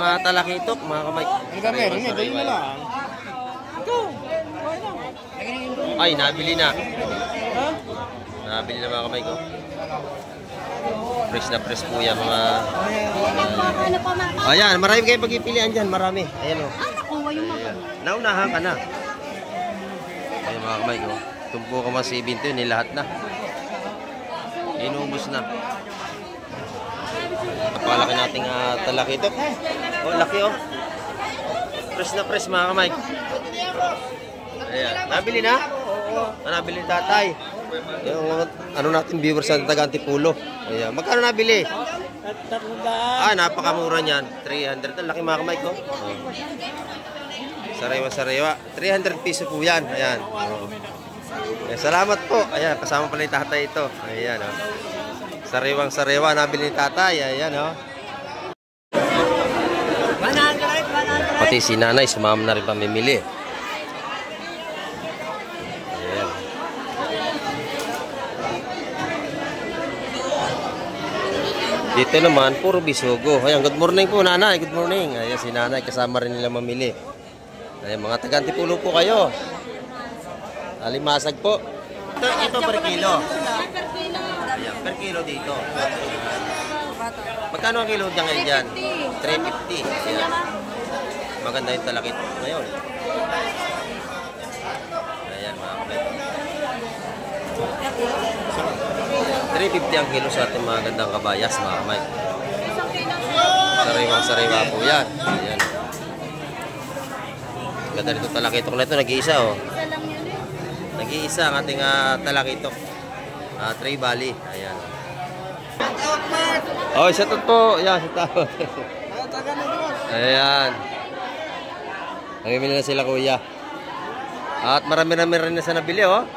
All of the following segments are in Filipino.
mga talakitok, mga kamay. Meron eh, tayo na lang. Ay, nabili na. Nabili na mga kamay ko. Fresh na fresh po yan mga... Ayan, marami kayo pagpipilian dyan, marami. Ayan o. Naunahan ka na. Ayan mga kamay ko. Tumpo ka mga 70 yun, lahat na. Inubos na. Napalaki nating talakitok. Oh, laki oh. Fresh na fresh mga kamay. Ayan, nabili na? Nabili ni tatay. Yung ano natin viewers sa taga Antipulo. Ayan, magkano nabili? Napakamura niyan. 300. Ang laki mga kamay ko. Oh. Sariwa-sariwa. 300 piso po yan. Ayan. Oh. Ayan, salamat po. Ayan, kasama pala yung tatay ito. Ayan oh. Sariwang-sariwa nabili ni tatay. Ayan oh. Pati si nanay, sumama na rin pamimili. Ayan. Dito naman, puro bisugo. Ayan, good morning po nanay, good morning. Ayan, si nanay, kasama rin nila mamili. Ayan, mga taga Antipulo po kayo. Alimasag po. Ito per kilo. Ayan, per kilo dito. Magkano ang kilo dyan ngayon dyan? 350. Ayan. Maganda yung talakit ngayon. Ayan mga kapit. 350 ang kilo sa ating mga gandang kabayas mga kamay. Sariwang-sariwa po yan. Ayan. Ganda nito talakitok na ito. Nag-iisa oh. Nag-iisa ang ating talakitok. Trey Valley. Ayan. Oh, isa to po. Ayan, isa tao. Ayan. Namimili na sila kuya. At marami-rami rin na sa nabili oh.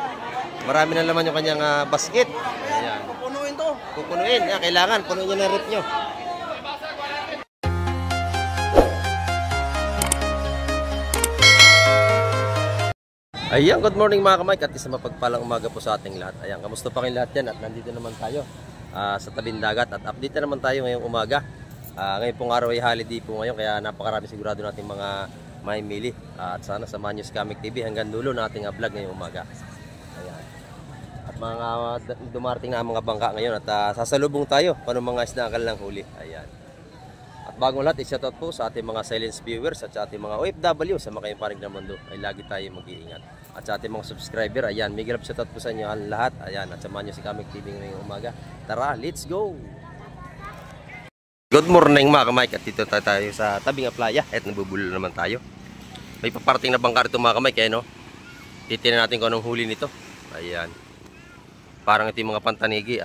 Marami na naman yung kanyang basket. Ayan. Pupunuin to. Pupunuin. Ayan, kailangan. Punuin nyo na rip nyo. Ayan, good morning mga kamay. At isang mapagpalang umaga po sa ating lahat. Ayan, kamusta pa kayong lahat dyan? At nandito naman tayo sa tabing dagat. At update na naman tayo ngayong umaga. Ngayon pong araw ay holiday po ngayon. Kaya napakarami sigurado natin mga mamimili. At sana samahan nyo si Kamig TV hanggang dulo na ating vlog ngayong umaga. Ayan. At mga dumarating na mga bangka ngayon. At sasalubong tayo kung anong mga isda ang kanilang huli. Ayan. At bagong lahat, i-shoutout po sa ating mga silence viewers at sa ating mga OFW sa makayong panig ng mundo. Ay lagi tayo mag-iingat. At sa ating mga subscriber, ayan, may grab shoutout po sa inyo lahat. Ayan, at samahan nyo si Kamig TV ngayong umaga. Tara, let's go! Good morning mga kamay. At dito tayo sa tabing playa. At nabubulol naman tayo. May paparating na bangka rito mga kamay. Kaya no, titinan natin kung anong huli nito. Ayan. Parang ito yung mga pantanigi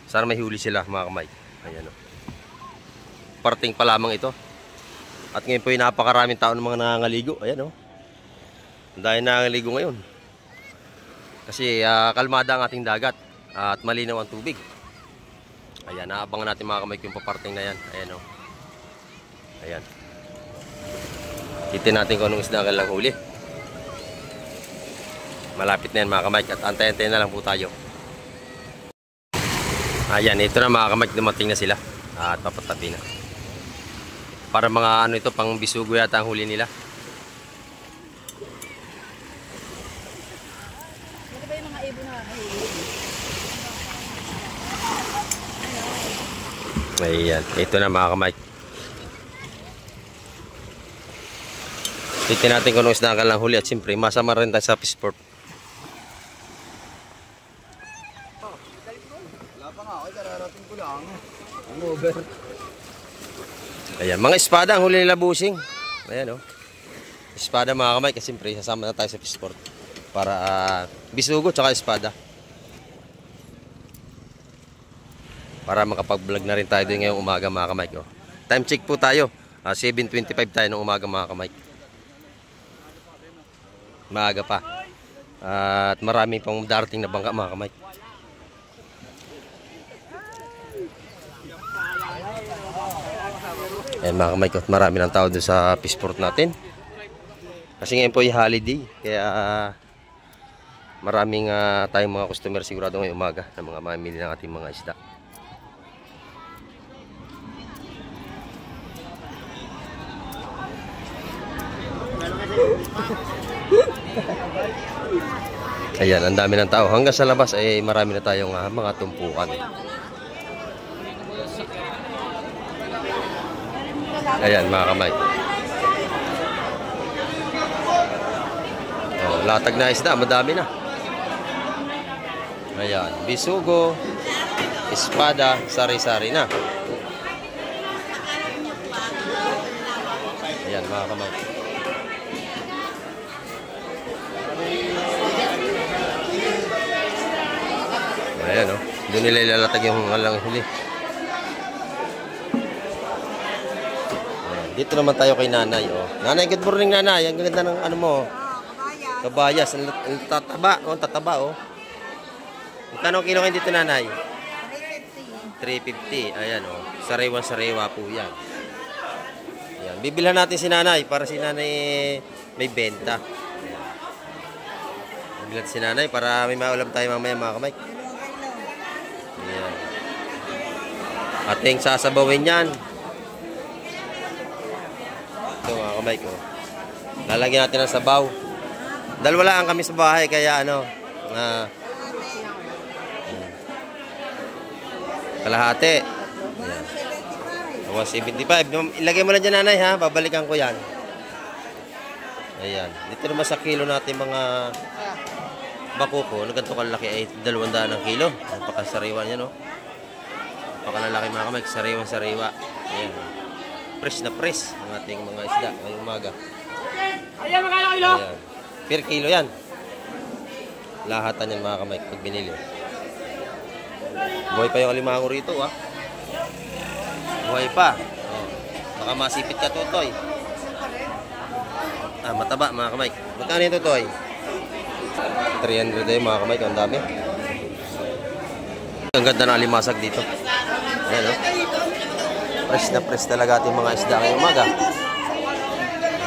Sana may huli sila mga kamay. Ayan o. Parating pa lamang ito. At ngayon po yung napakaraming tao ng mga nangangaligo. Ayan o. Dahil nangangaligo ngayon. Kasi kalmada ang ating dagat. At malinaw ang tubig. Ayan, naabangan natin mga kamay yung paparating na yan. Ayan o. Ayan. Titin natin kung anong isda ang lang huli. Malapit na yan mga kamay. At antay-antay na lang po tayo. Ayan, ito na mga kamay. Dumating na sila. At papatabi na. Para mga ano ito, pang bisugo yata ang huli nila. Ano ba yung mga ibon na Ayan, ito na mga kamay. Titin natin kung anong isda ang lang huli. At siyempre, masama rin tayo sa fishport. Ayan, mga espada ang huli nila busing. Ayan o. Espada mga kamay. Kasi siyempre, sasama na tayo sa fishport. Para bisugo tsaka espada. Para makapag-vlog na rin tayo din ngayong umaga mga kamay. Time check po tayo. 7:25 tayo ng umaga mga kamay. Maaga pa. At marami pang darating na bangka mga kamay. Ayan mga kamay ko, marami ng tao doon sa fishport natin. Kasi ngayon po yung holiday. Kaya maraming tayong mga customer sigurado ngayong umaga na mga mamimili ng ating mga isda. Ayan, ang dami ng tao. Hanggang sa labas ay marami na tayong mga tumpukan. Ayan, mga kamay. Oh, latag na isda, madami na. Ayan, bisugo, espada, sari-sari na. Ayan, mga kamay. Ayan, oh. Doon nila ilalatag yung halang huli. Ayan. Dito naman tayo kay nanay, oh. Nanay, good morning, nanay. Ang ganda ng ano mo, kabayas. Ang tataba, oh, tataba, oh. Magkano kilo kayo dito, nanay? 350. Ayan, oh. Sariwa-sariwa po yan. Ayan. Bibilhan natin si nanay para si nanay may benta. Bibilhan si nanay para may maulam tayo mamaya, mga kamay. Ayan. Ating sasabawin yan. Ito, mga kamay ko. Lalagyan natin ng sabaw. Dalawa lang kami sa bahay kaya ano, kalahati. Ayan. 175. Ilagay mo lang dyan, nanay, ha? Babalikan ko yan. Ayan. Dito naman sa kilo natin mga bakuko. Ganito kalaki ay 200 ng kilo. Napakasariwa niya, no? Napakalalaki, mga kamay. Sariwa-sariwa. Ayan. Fresh na fresh ang ating mga isda ngayong umaga. Ayan, magkano kilo? Ayan. Per kilo yan. Lahatan yan, mga kamay, pag binili. Buhay pa yung alimango rito, ha? Buhay pa. Oh. Baka masipit ka, Totoy. Mataba, mga kamay. Magkano yung Totoy? 300 tayo, mga kamay. Ang dami. Ang ganda na alimasag dito. Ayan, oh. Fresh na fresh talaga ating mga isda ngayong umaga.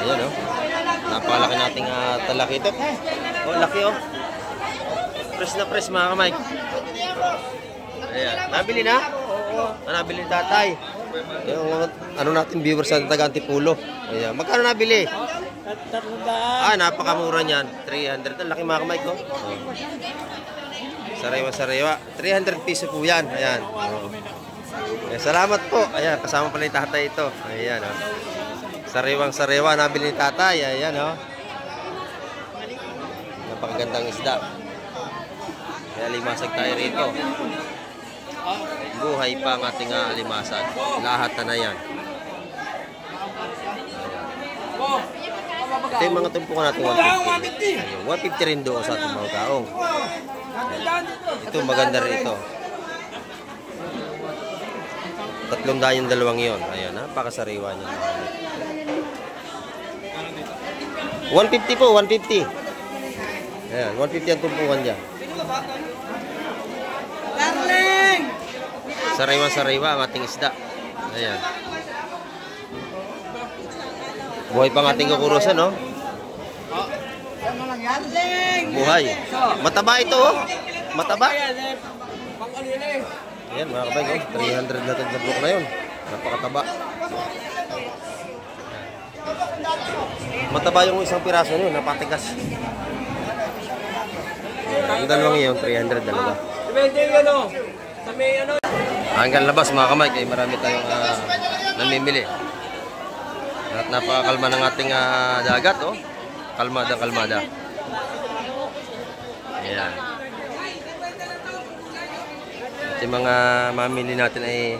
Ayan, oh. Napakalaki nating talaki ito. Oh, laki, oh. Fresh na fresh, mga kamay. Ayan. Nabili na? Oo. Nabili ni tatay. Yung ano natin, viewers sa taga Antipulo. Ayan. Magkano nabili? 300. Napakamura niyan. 300. Ang laki, mga kamay ko. Oh. Sariwa-sariwa. 300 piso po yan. Ayan. Oh. Ayan. Salamat po. Ayan. Kasama pala ni tatay ito. Ayan. Oh. Sariwang-sariwa. Nabili ni tatay. Ayan. Oh. Napakagandang isda. Kaya limasag tayo rito. Buhay pa ang ating alimasag. Lahat na yan. Ito yung mga tumpukan natin 150. 150 rin doon sa ating mga kaong. Ito maganda rin ito. 300 yung dalawang yun. Ayan, napakasariwa niya. 150 po, 150. Ayan, 150 ang tumpukan dyan. Sariwa-sariwa ang ating isda. Ayan. Buhay pa ang ating kukurusan, no? Buhay. Mataba ito, oh. Mataba. Ayan, mga kabay, oh. 300 na tagbuk na yun. Napakataba. Mataba yung isang piraso nyo, napatigas. Ang dalawang yun, 300 dalawa. Hanggang labas, mga kamay, kaya marami tayong namimili. At napakakalma ng ating dagat, oh. Kalmada. Ayan. At yung mga mamili natin ay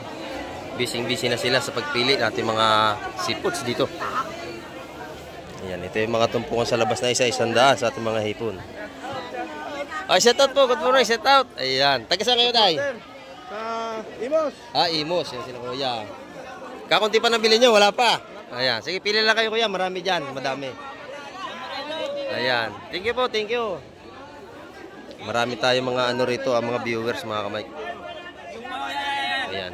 busy na sila sa pagpili natin mga seafoods dito. Ayan, ito yung mga tumpukan sa labas na isa-100 sa ating mga hipon. Ay, shout out po. Good morning, shout out. Ayan. Taga saan kayo, tay? Imos. Imos. Yan sila, kuya. Kakunti pa nabili nyo, wala pa. Ayan. Sige, pili lang kayo, kuya. Marami dyan. Madami. Ayan. Thank you po, thank you. Marami tayong mga ano rito, mga viewers, mga kamay. Ayan.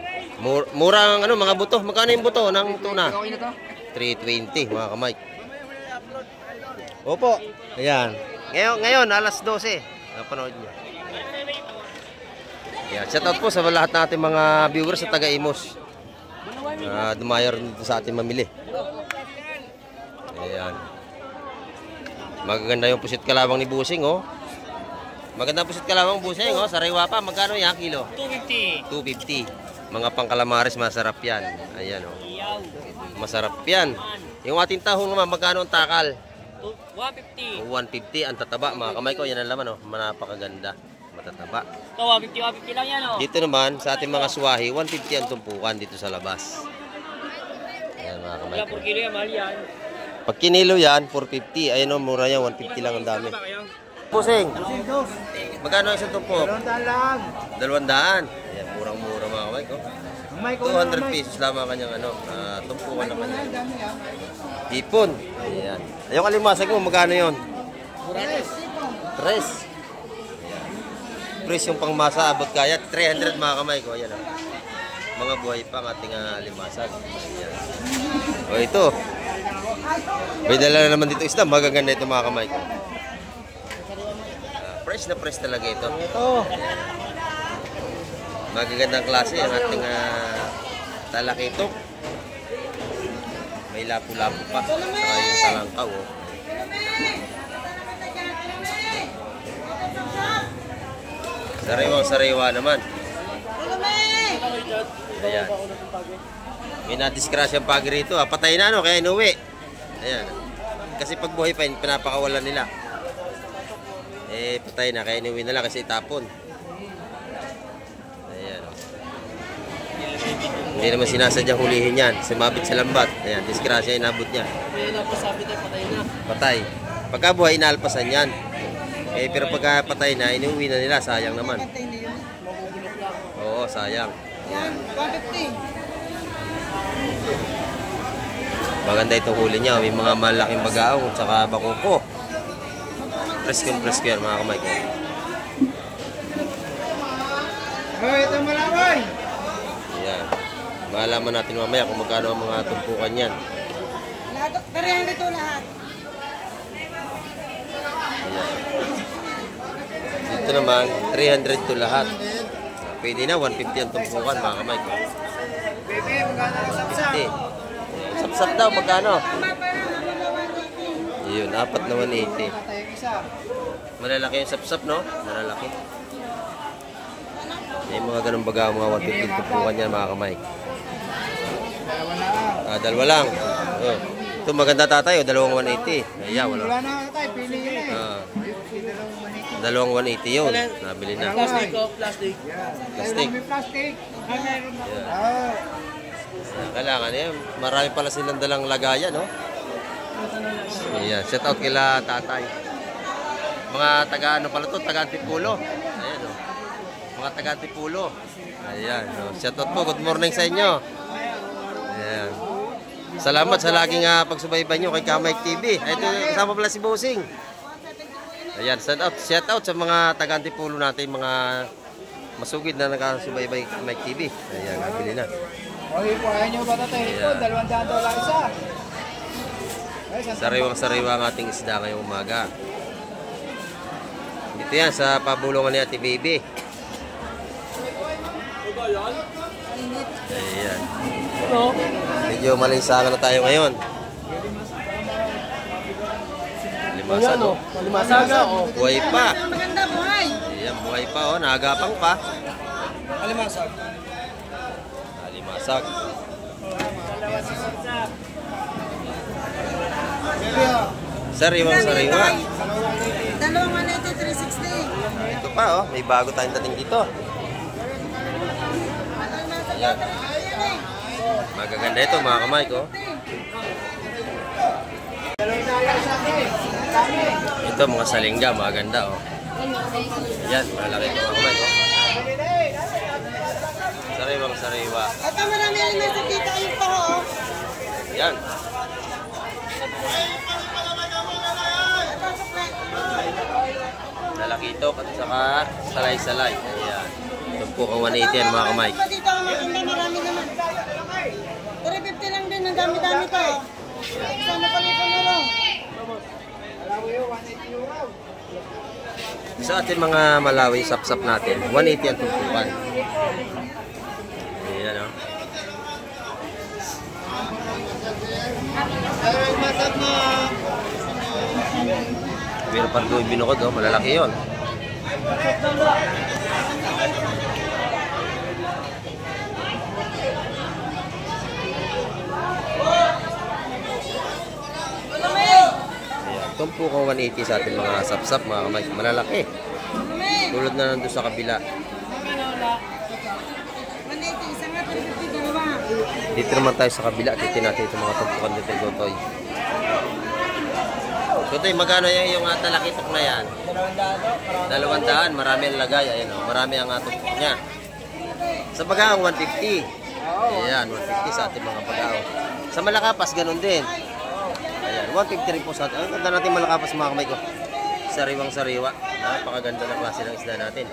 Murang ano, mga buto. Magkano yung buto ng tuna? 320, mga kamay. Opo. Ayan. Ngayon, alas 12. Napanood niyo. Ayan. Shout out po sa lahat natin mga viewers sa taga-Imos. Dumayor dito sa ating mamili. Ayan. Magaganda yung pusit kalawang ni Busing, oh. Magandang pusit ka lamang busing, oh. Sariwa pa. Magkano yan kilo? 250. 250. Mga pangkalamares, masarap yan. Ayan, oh. Iyaw. Masarap yan. Yung ating tahong naman, magkano ang takal? 150. 150. Ang tataba, mga kamay ko. Yan ang laman, oh. Napakaganda. Matataba. Ito, 150 lang yan, oh. Dito naman, sa ating mga swahi, 150 ang tumpukan dito sa labas. Ayan, mga kamay Wala ko. por kilo yan, mahal yan. Pag kinilo yan, 450. Ayun, oh, mura yan. 150 lang ang dami. Pusing. Magkano isang tumpok? 200 lang. 200. Ayan, murang-mura mga kamay ko. 200 pesos lamang kanyang tumpukan na kanya. Ipon. Ayan. Ayong kalimasag mo, magkano yun? 3. Pres yung pangmasa, abot kaya. 300 mga kamay ko. Ayan, oh. Mga buhay pa ang ating limasag. Ayan. O ito. May dala na naman dito isda. Magaganda ito mga kamay ko. Fresh na fresh talaga ito. Magagandang klase ang ating talakito. May lapu-lapu pa. Saka yung talangkaw. Oh. Sariwang-sariwa naman. Ayan. May nadiskrasyang pagi rito. Patay na, no? Kaya inuwi. Ayan. Kasi pag buhay pa, pinapakawalan nila. Patay na. Kaya inuwi nila kasi itapon. Ayan. Hindi naman sinasadyang hulihin yan. Sumabit sa lambat. Ayan. Diskrasya inabot niya. Patay. Pagka buhay, inaalpasan yan. Pero pagka patay na, inuwi na nila. Sayang naman. Oo, sayang. Ayan. 150. Maganda itong huli niya. May mga malaking bagaong at saka bakuko. Presko yan mga kamay ko. Ito malaway. Ayan. Malaman natin mamaya kung magkano ang mga tumpukan yan. Parehan dito lahat. Ayan. Dito naman, 300 to lahat. Pwede na, 150 ang tumpukan mga kamay ko. Baby, magkano lang sapsap? 50. Sapsap daw, magkano? Yun, 4 na 180. Malalaki yung sapsap, no? Malalaki. May mga ganun baga, mga 150 tumpukan yan mga kamay. Dalawa lang. Oh. Ito maganda tatay, 2,180. Ayan, wala. Wala na tayo, pili yun eh. Dalawang 180 yun. Nabili na. Plastic, oh, plastic. Plastic. May plastic. Meron na. Yeah. Kailangan eh. Marami pala silang dalang lagayan, no? Ayan. Shout out kila tatay. Mga taga ano pala to? Taga Antipulo. Ayan, oh. Mga taga Antipulo. Ayan. Oh. Shout out po. Good morning sa inyo. Ayan. Salamat sa laging pagsubaybay nyo kay Kamike TV. Ito kasama pala si Bossing. Ayan, shout out sa mga taga Antipulo natin, mga masugid na nakasubaybay kay Mike TV. Ayan, nabili na. Okay po, ayaw nyo ba ito? $200 isa. Sariwang-sariwa ang ating isda ngayong umaga. Dito yan sa pabulungan ni Ate Baby. Ayan. Medyo malinsangan na tayo ngayon. Limasan, no? Masaga, oh. Buhay pa. Maganda buhay. Ayan, buhay pa, oh. Naagapang pa. Alimasag. Alimasag. Sariwang-sariwa. Dalawang 360. Ito pa, oh. May bago tayong dating dito. Ayan. Magaganda ito, mga kamay ko. Ito, mga salingga. Magaganda, oh. Ayan, malaki ito, mga kamay ko. Sariwang-sariwa. Ito marami ang nasa kita yung paho. Ayan. Nalakitok at saka salay-salay. Ayan. Ito po ang 180 yan, mga kamay. Dito ang maganda, marami naman. 350 lang din, ang dami-dami to. Sana pa rin panuro. Sa ating mga Malawi sapsap natin, 180 ang tumpukan. Ayan, oh. Meron pa doon binukod, oh. Malalaki yun. Ayan, tumpukang 180 sa ating mga sapsap, mga kamay. Malalaki. Tulad na nandun sa kabila. 180, isa nga 350 dalawa. Dito naman tayo sa kabila. Dito natin itong mga tumpukan dito, Gotoy. Gotoy, magkano yung talakitok na yan? 200. Marami ang lagay. Ayan, oh. Marami ang tumpok niya. Sa pag-aong 150. Ayan, 150 sa ating mga pag-aong. Sa Malakapas, ganun din. Ayan, 150 rin po sa atin. Ang ganda natin Malakapas, mga kamay ko. Sariwang sariwa. Napakaganda ng klase ng isda natin.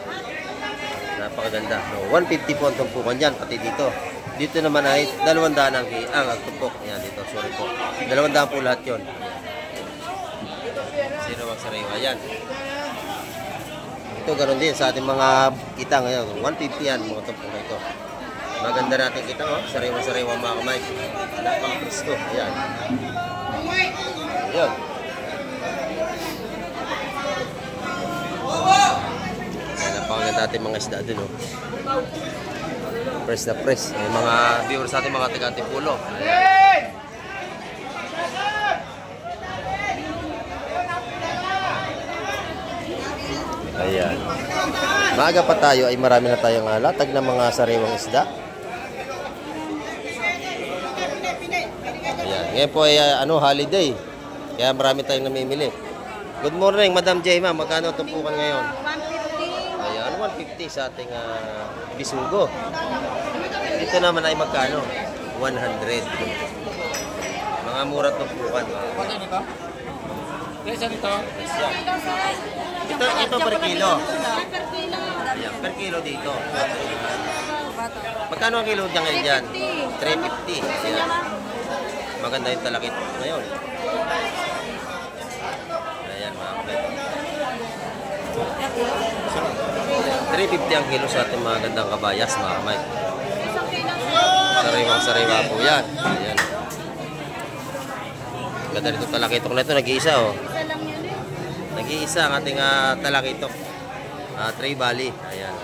Napakaganda. No, 150 po ang tumpukan dyan, pati dito. Dito naman ay 200 ang tumpok. Ayan, dito. Sorry po. 200 po lahat yun. Sariwang sariwa. Ayan. Ito, ganun din sa ating mga kitang. Ayan, 150 yan, mga tumpok na ito. Maganda natin kitang, oh. Sariwang sariwa, mga kamay. Napaka-presko. Ayan. Ayan. Napakaganda natin mga isda dun, oh. Press na press. May mga viewers natin, mga taga-Antipolo. Ayan. Maaga pa tayo ay marami na tayong latag ng mga sariwang isda. Ayan. Ngayon po ay holiday. Kaya marami tayong namimili. Good morning, Madam J. Ma'am. Magkano tumpukan ngayon? 150. Ayan, 150 sa ating bisugo. Dito naman ay magkano? 100. Mga mura tumpukan. Presyo nito? Ito per kilo. Per kilo. Ayan, per kilo dito. Magkano ang kilo dyan ngayon dyan? 350. Ayan. Maganda yung talakit ngayon. Ayan, mga kapit. 350 ang kilo sa ating mga gandang kabayas, mga kamay. Sariwang-sariwa po yan. Ayan. Ganda rito talakitok na ito. Nag-iisa, oh. Nag-iisa ang ating talakitok. Trey Valley. Ayan.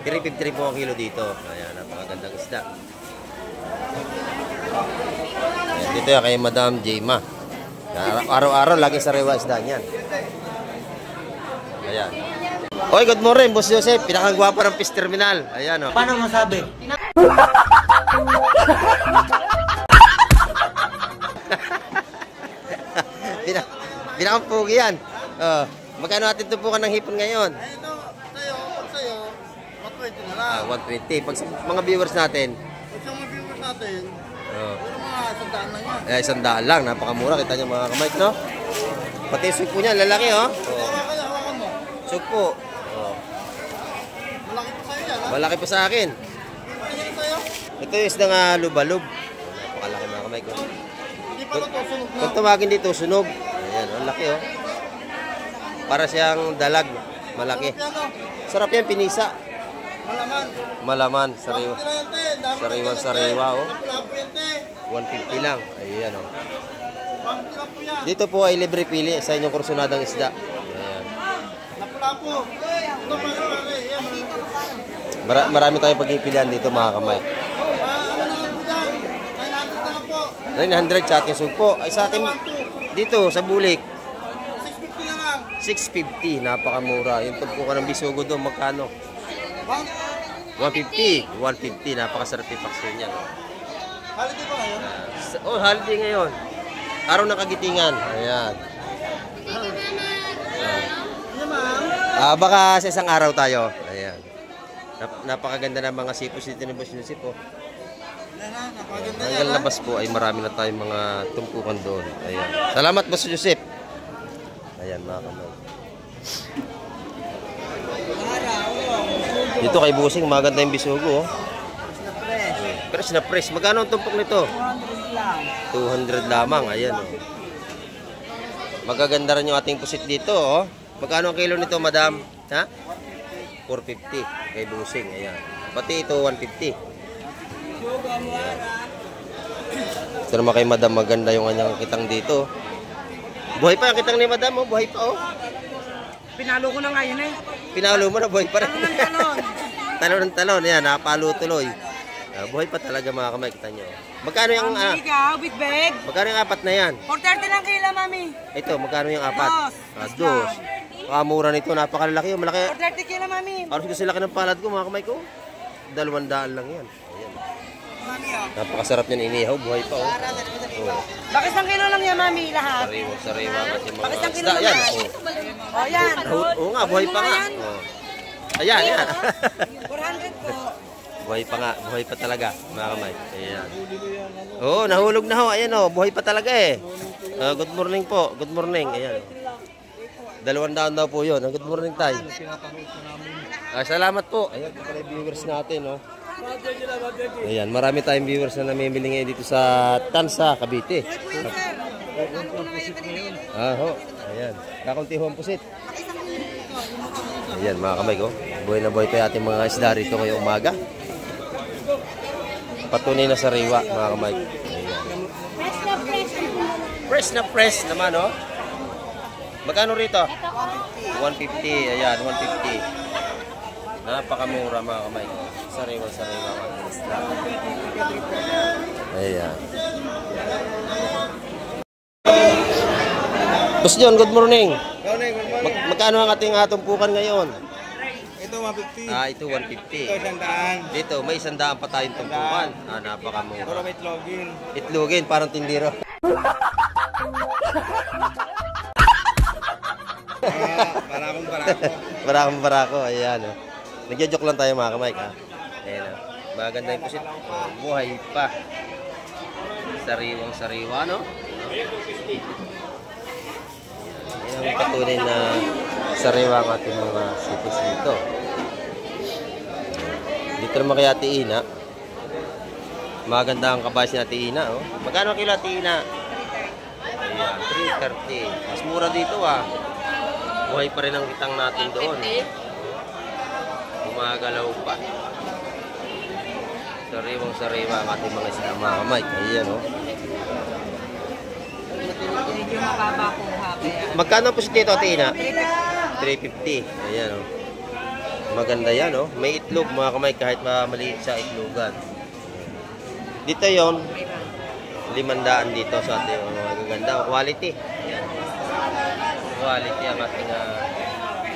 350 po ang kilo dito. Ayan, napakagandang isda. Ayan, dito yan kay Madam Jema. Araw-araw lagi sariwa isda niyan. Ayan. Oy, good morning, Boss Joseph. Pinakagwapa ng Fish Terminal. Ayan, oh. Paano masabi? Pinakampugi yan. Magkano natin tumpukan ng hipon ngayon? Ito, sa'yo, 120 na lang. 120. Pag sa mga viewers natin, Pag sa mga viewers natin, oh, pero mga 100 lang yan. 100 lang. Napakamura. Kita nyo mga kamay, no? Pati yung sugpo niya, lalaki, oh. Hawakan mo. Sugpo. Oh. Malaki pa sa'yo yan, ha? Malaki pa sa akin. Tingin sa'yo. Ito yung isda nga lubalub. Napakalaki mga kamay ko. Hindi pa ito, sunog na. Kung tumagin dito, sunog. Ayan, ang laki, oh. Para siyang dalag. Malaki. Yan, oh. Sarap yan, pinisa. Malaman. Malaman, sariwa. Sariwa, oh. Napulapo yan, te. 150 lang. Ayan, oh. 150 lang po yan. Dito po ay libre pili sa inyong kursunadang isda. Ayan. Napulapo. Ito, pare. Yan, Marami tayong pagpipilian dito, mga kamay. ano na lang po yan? 900 na lang po. 900 sa ating sugpo. Ay sa ating dito, sa bulik. 650 na lang. 650. Napakamura. Yung tumpukan ng bisugo doon, magkano? 150. 150. Napakasarap yung paksyon niya. Holiday ba ngayon? Holiday ngayon. Araw ng kagitingan. Ayan. Ano, ma'am? Baka sa isang araw tayo. Ayan. Napakaganda ng mga sipos dito ng Boss Joseph, oh. Yan na, napaganda yan, Hanggang ha? labas po ay marami na tayong mga tumpukan doon. Ayan. Salamat, Boss Joseph. Ayan, mga kamay. Dito kay Busing, maganda yung bisugo, oh. Fresh na fresh. Magkano ang tumpok nito? 200 lamang. Ayan, oh. Magaganda rin yung ating pusit dito, oh. Magkano ang kilo nito, madam? Ha? 450 kay Busing. Ayan. Pati ito, 150. Ito naman kay madam, maganda yung kanyang kitang dito. Buhay pa yung kitang ni madam, oh. Buhay pa, oh. Pinalo ko na nga yun eh. Pinalo mo na, buhay pa rin. Talon ng talon. Talon ng talon. Ayan, napalo tuloy. Buhay pa talaga mga kamay. Kita nyo. Magkano yung... Ikaw, with bag. magkano yung apat na yan? 430 lang kila, mami. Ito, magkano yung apat? Dos. Dos. Mura nito. Napakalalaki. Malaki. 430 kila, mami. Aros kasi laki ng palad ko mga kamay ko. 200 lang yan. Ayan. Mami, oh. Napakasarap yan inihaw. Buhay pa oh. Bakit isang kilo lang yan, mami, lahat? Sariwa kasi mga Bakit isang kilo isda. Yan. lang? Oh. Oh, yan. Oo nga, buhay pa nga. Oh. Ayan, yan. 400 po. Buhay pa nga, buhay pa talaga, mga kamay. Ayan. Oo, nahulog na ho. Ayan o, buhay pa talaga eh. Good morning po, good morning. Ayan. 200 daw po yun. Good morning tayo. Salamat po. Ayan po pala yung viewers natin. Oh. Ayan, marami tayong viewers na namimili ngayon dito sa Tansa, Cavite. Ho. Ayan, kakunti ho ang pusit. Ayan mga kamay ko. Buhay na buhay pa yung ating mga isda rito ngayong umaga. Patunay na sariwa mga kamay. Ayan. Fresh na fresh naman oh. Magkano rito? 150. Ayan, 150. Napakamura mga kamay. Sariwa mga isda. Ayan. Boss John, good morning. Magkano ang ating tumpukan ngayon? Ito 150. Ito 150. Ito 100. Dito, may 100 pa tayong tumpukan. Napakamura. Puro may itlogin. Itlogin, parang tindiro. Barakong barako. Ayan. Oh. Nagja-joke lang tayo mga kamay. Ayan. Oh. Maganda yung pusit. Buhay pa. Sariwang sariwa, no? Ayan ang patunay na sariwa ang ating mga sitis dito. Dito naman kay Ate Ina. Maganda ang kabayan si Ate Ina. Oh. Magkano kilo Ate Ina? Ayan, 330. Mas mura dito ah. Buhay pa rin ang kitang natin doon. Gumagalaw pa. Sariwang sariwa ang ating mga isda mga kamay. Ayan oh. Magkano po si dito Ate Ina? 350. Ayan oh. Maganda yan oh. May itlog mga kamay kahit maliit sa itlogan. Dito yon 500 dito sa ating magaganda. Quality. Quality ang ating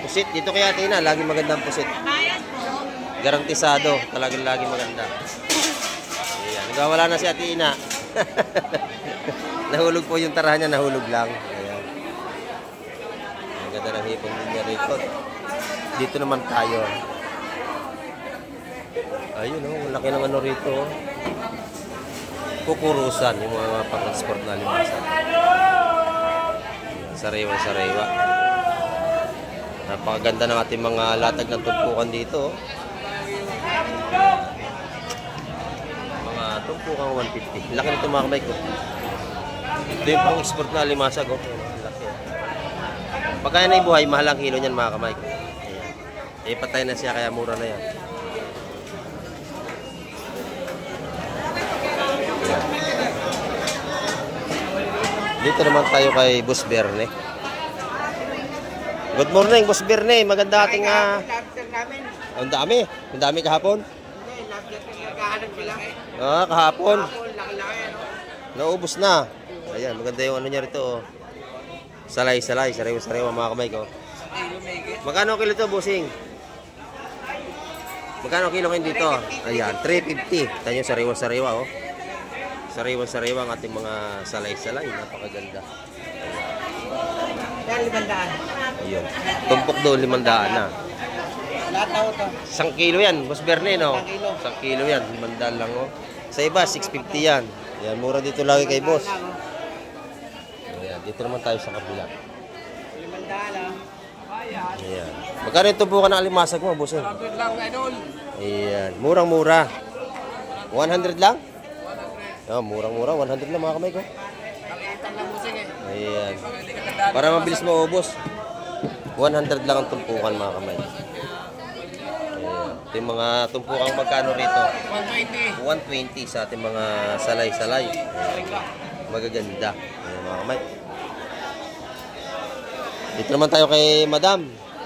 pusit. Dito kay Ate Ina, laging magandang pusit. Garantisado. Talagang laging maganda. Ayan. Nagawala na si Ate Ina. Nahulog po yung tarahan niya. Nahulog lang. Ayan. Ang ganda ng hipon niya rito. Dito naman tayo. Ayun oh. Laki ng ano rito oh. Kukurusan. Yung mga pang-export na limasan. Sariwa. Napakaganda ng ating mga latag ng tumpukan dito. Mga tumpukang 150. Laki nito mga kamay ko. Ito yung pang-export na limasag. Oh. Laki. Pagkaya na ibuhay, mahal ang kilo niyan mga kamay ko. Patay na siya kaya mura na yan. Dito naman tayo kay Boss Berne. Good morning, Boss Berne. Maganda ating Ang dami kahapon. Kahapon. Naubos na. Ayan, maganda yung ano niya rito. Salay, sariwa mga kamay ko. Magkano kilo to, bossing? Magkano kilo ngayon dito? Ayan, 350. Tanyo sariwa oh. Sariwa ang ating mga salay. Napakaganda. Yan, 500. Ayun. Tumpok doon 500 na. Lahat na ito. 1 kilo yan, Boss Berne, no? 1 kilo yan, 500 lang, oh. Sa iba, 650 yan. Ayan, mura dito lagi kay boss. Ayan, dito naman tayo sa kabila. 500 lang. Ayan. Magkano yung tubukan ng alimasag mo, boss? 100 lang, idol. Ayan, murang-mura. 100 lang? Oh, murang-mura, 100 lang mga kamay ko. Kalitan lang musing eh. Ayan. Para mabilis maubos. 100 lang ang tumpukan mga kamay. Ayan. Ito yung mga tumpukang magkano rito? 120. 120 sa ating mga salay-salay. Magaganda. Ayan mga kamay. Dito naman tayo kay Madam.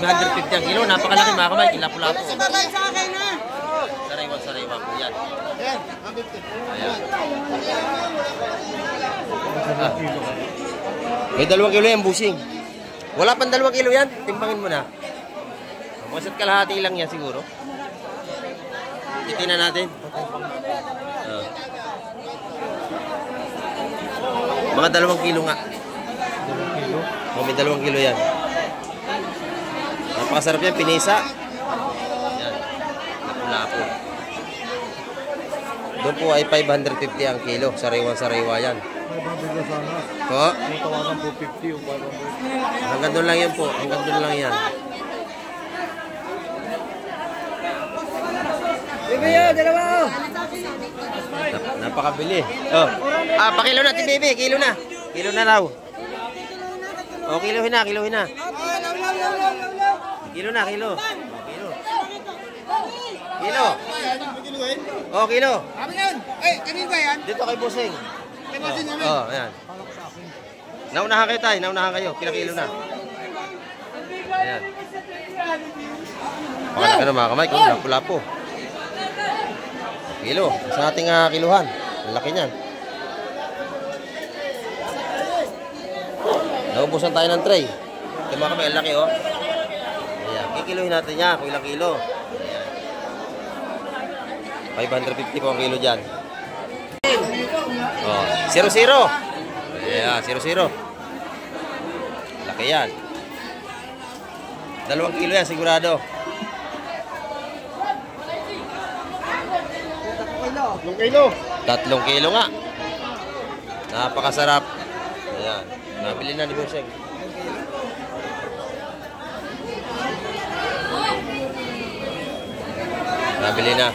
550 ang kilo. Napakalaki mga kamay. Lapu-lapu. Sa baba sa akin ha. Sariwa po yan. Yan, 150. Ayan. May 2 kilo yan, busing. Wala pang 2 kilo yan. Timbangin mo na. Masa't kalahati lang yan siguro. Titingnan natin. Mga 2 kilo nga. 2 kilo? Oh, may 2 kilo yan. Napakasarap yan, pinisa. Yan. Lapu-lapu. Doon po ay 550 ang kilo. Sariwa-sariwa yan. Po? Hanggang doon lang yan po. Hanggang doon lang yan. Bibiyo, dalawa oh. Napakabili. Oh. Pakilo na, baby. Kilo na. Kilo na raw. Oh, kilohin na, kilohin na. Kilo na, kilo. Kilo. Kilo. Oh, kilo. Ano yan? Eh, kanina ba yan? Dito kay Busing. Kay Busing namin. Oh, ayan. Naunahan kayo tayo, naunahan kayo. Kilo na. Ayan. Pakala ka na mga kamay, kung lapu-lapu. Kilo. Sa ating kiluhan. Ang laki niyan. Naubusan tayo ng tray. Ito mga kamay, ang laki oh. Ayan. Kikiluhin natin niya kung ilang kilo. Ayan. 550 po ang kilo dyan. Oh, 0-0. Ayan, 0-0. Laki yan. 2 kilo yan sigurado. 3 kilo. 3 kilo nga. Napakasarap. Ayan. Nabili na ni Buseng. Nabili na.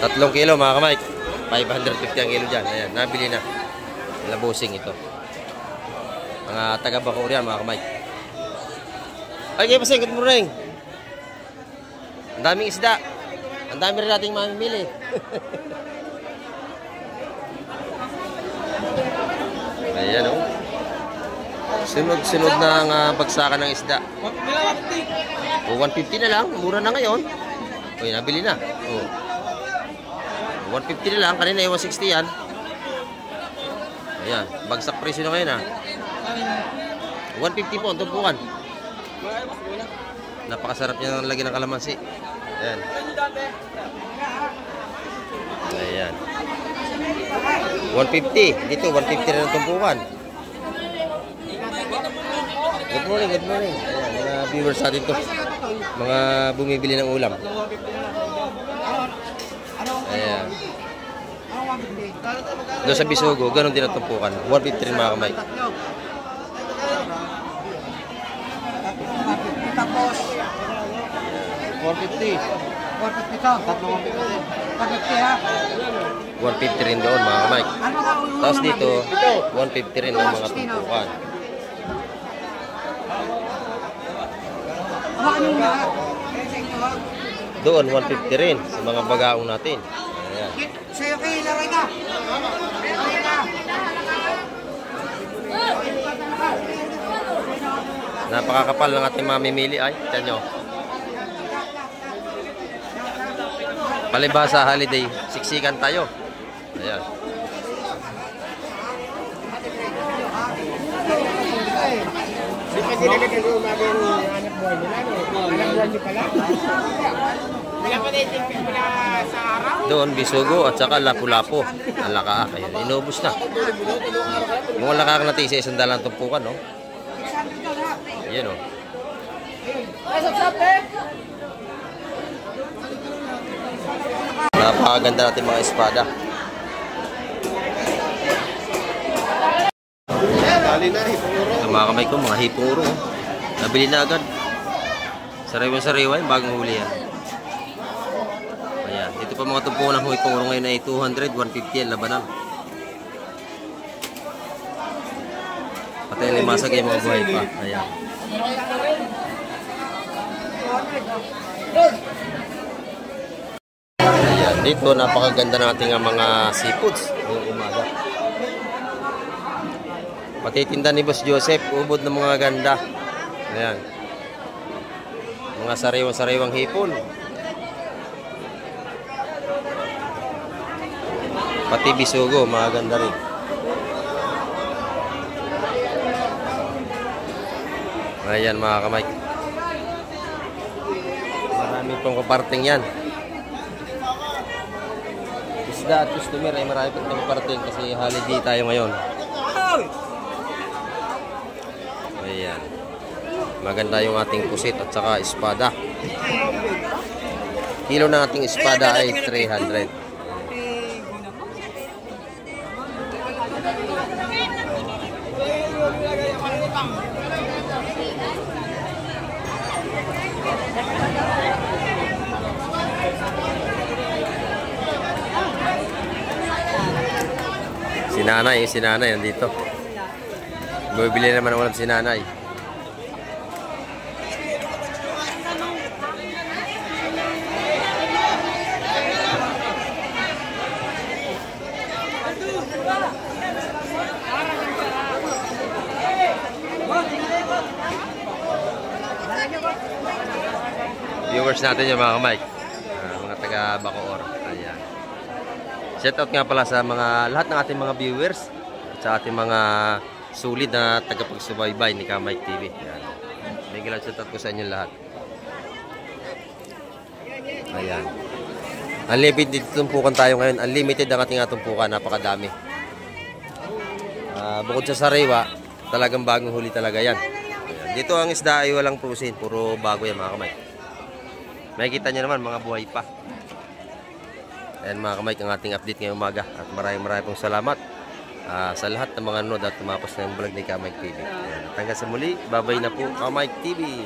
Tatlong kilo mga kamay. 550 ang kilo dyan. Ayan, nabili na. Labusing ito. Mga taga-Bacoor yan mga kamay. Ay, kayo Buseng, good morning. Ang daming isda. Ang dami rin nating mamimili. Ayan o. Sunod-sunod na ang bagsakan ng isda. O, 150 na lang. Mura na ngayon. O, nabili na. O. 150 na lang. Kanina ay 160 yan. Ayan. Bagsak presyo na ngayon ha. 150 po. Ang tumpukan. Napakasarap niya ng lagyan ng kalamansi. Ayan. Ayan. 150. Dito, 150 na ng tumpukan. Good morning, good morning. Ayan, mga viewers natin to. Mga bumibili ng ulam. Ayan. Doon sa Bisugo, ganun din ang tumpukan. 150 rin mga kamay. Tapos 450. 450 to. Tatlong 150 ha. 150 rin doon mga kamay. Tapos dito, 150 rin ang mga tumpukan. Doon, 150 rin sa mga bagaong natin. Ayan. Sa'yo kayo, laray ka. Napakakapal ng ating mamimili ay. Tiyan nyo. Palibhasa holiday. Siksikan tayo. Ayan. Di pa sila nag-umaga yung anak buhay nila. Anak buhay nyo pala. Wala pa natin pala sa araw. Doon, Bisugo at saka Lapu-Lapu. Ang lakaak. Ayan. Inubos na. Yung lakaak natin sa 100 tumpukan, no? Ayan, no? Napakaganda natin mga espada. Ito mga kamay ko, mga hipong uro. Nabili na agad. Sariwa-sariwa yung bagong huli yan. Ayan. Dito pa mga tumpukan ng hipong uro ngayon ay 200, 150 yan labanan. Patay limasag yung mga buhay pa. Ayan. Ayan. Dito, napakaganda nating mga seafoods ngayong umaga. Patitinda ni Boss Joseph, ubod ng mga ganda. Ayan. Mga sariwang-sariwang hipon. Pati bisugo, mga ganda rin. Ayan mga kamay. Marami pong kaparting yan. Isda at customer ay marami pong kaparting kasi holiday tayo ngayon. Ayan. Maganda yung ating pusit at saka espada. Kilo ng ating espada ay 300. Si nanay nandito. Bumibili naman ulam si nanay. Viewers natin yung mga Mike, mga taga Bacoor. Ayan. Shout out nga pala sa lahat ng ating mga viewers at sa ating mga sulit na tagapagsubaybay ni Mike TV. Ayan. May gilang shout out ko sa inyo lahat. Ayan. Unlimited tumpukan tayo ngayon. Unlimited ang ating tumpukan. Napakadami. Bukod sa sariwa, talagang bagong huli talaga yan. Ayan. Dito ang isda ay walang prusin. Puro bago yan mga Mike. Makikita nyo naman mga buhay pa. Ayan mga kamay, ang ating update ngayong umaga. At maraming pong salamat sa lahat ng mga nanood at tumapos na yung vlog ni Kamay TV. Ayan. Hanggang sa muli, babay na po Kamay TV.